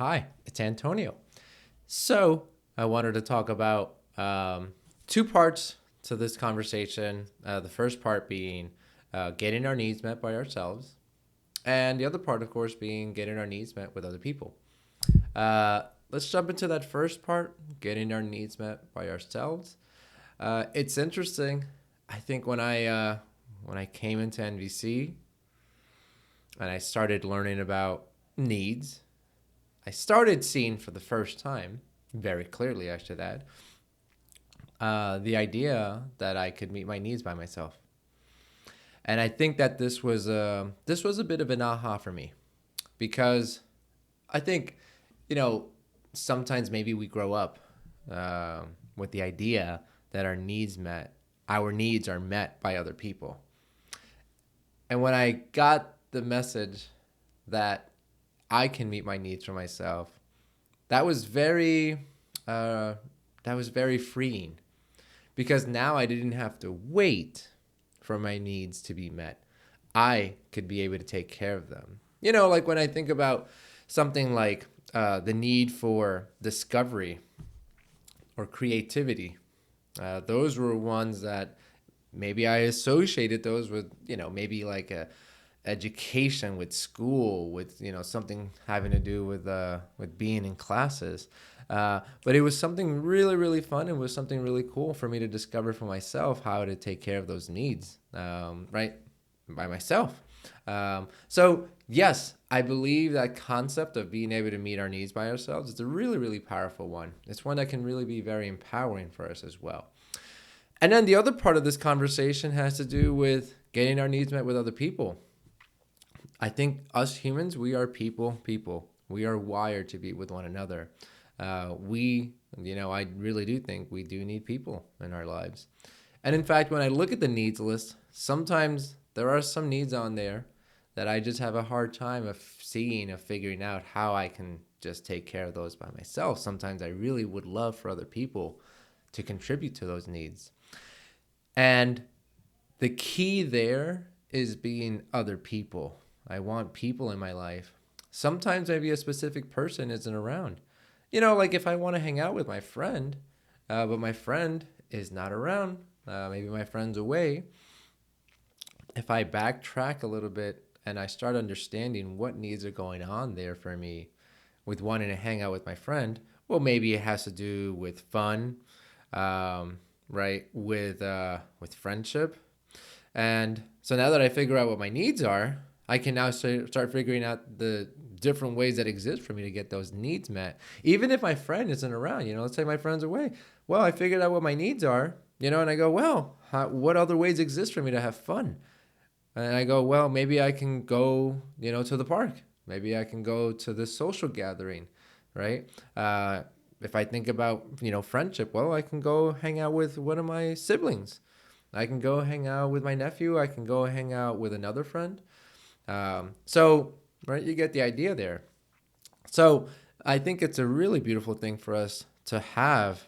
Hi, it's Antonio. So, I wanted to talk about two parts to this conversation. The first part being getting our needs met by ourselves, and the other part, of course, being getting our needs met with other people. Let's jump into that first part, getting our needs met by ourselves. It's interesting. I think when I came into NVC and I started learning about needs, I started seeing for the first time, very clearly, I should add, the idea that I could meet my needs by myself. And I think that this was a bit of an aha for me because I think, you know, sometimes maybe we grow up with the idea that our needs are met by other people. And when I got the message that I can meet my needs for myself, that was very uh, that was very freeing because now I didn't have to wait for my needs to be met. I could be able to take care of them. Like when I think about something like the need for discovery or creativity, those were ones that maybe I associated those with, maybe like a education with school, with something having to do with being in classes. But it was something really really fun. It was something really cool for me to discover for myself how to take care of those needs, right, by myself. So yes, I believe that concept of being able to meet our needs by ourselves is a really really powerful one. It's one that can really be very empowering for us as well. And then the other part of this conversation has to do with getting our needs met with other people. I think us humans, we are people. We are wired to be with one another. I really do think we do need people in our lives. And in fact, when I look at the needs list, sometimes there are some needs on there that I just have a hard time of seeing, of figuring out how I can just take care of those by myself. Sometimes I really would love for other people to contribute to those needs. And the key there is being other people. I want people in my life. Sometimes maybe a specific person isn't around. Like if I want to hang out with my friend, but my friend is not around, maybe my friend's away. If I backtrack a little bit and I start understanding what needs are going on there for me with wanting to hang out with my friend, well, maybe it has to do with fun, right? With friendship, and so now that I figure out what my needs are, I can now start figuring out the different ways that exist for me to get those needs met. Even if my friend isn't around, let's say my friend's away. Well, I figured out what my needs are, and I go, well, what other ways exist for me to have fun? And I go, well, maybe I can go, to the park. Maybe I can go to this social gathering, right? If I think about, friendship, well, I can go hang out with one of my siblings. I can go hang out with my nephew. I can go hang out with another friend. So, right, you get the idea there. So, I think it's a really beautiful thing for us to have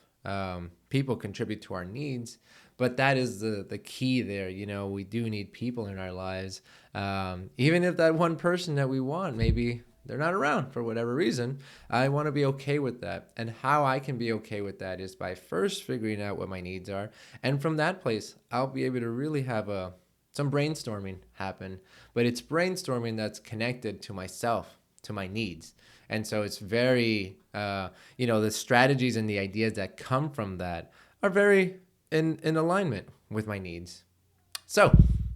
people contribute to our needs. But that is the key there. We do need people in our lives. Even if that one person that we want, maybe they're not around for whatever reason, I want to be okay with that. And how I can be okay with that is by first figuring out what my needs are. And from that place, I'll be able to really have some brainstorming happen. But it's brainstorming that's connected to myself, to my needs. And so it's very, the strategies and the ideas that come from that are very in alignment with my needs. So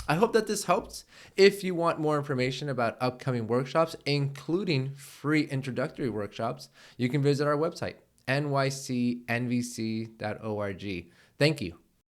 I hope that this helps. If you want more information about upcoming workshops, including free introductory workshops, you can visit our website, nycnvc.org. Thank you.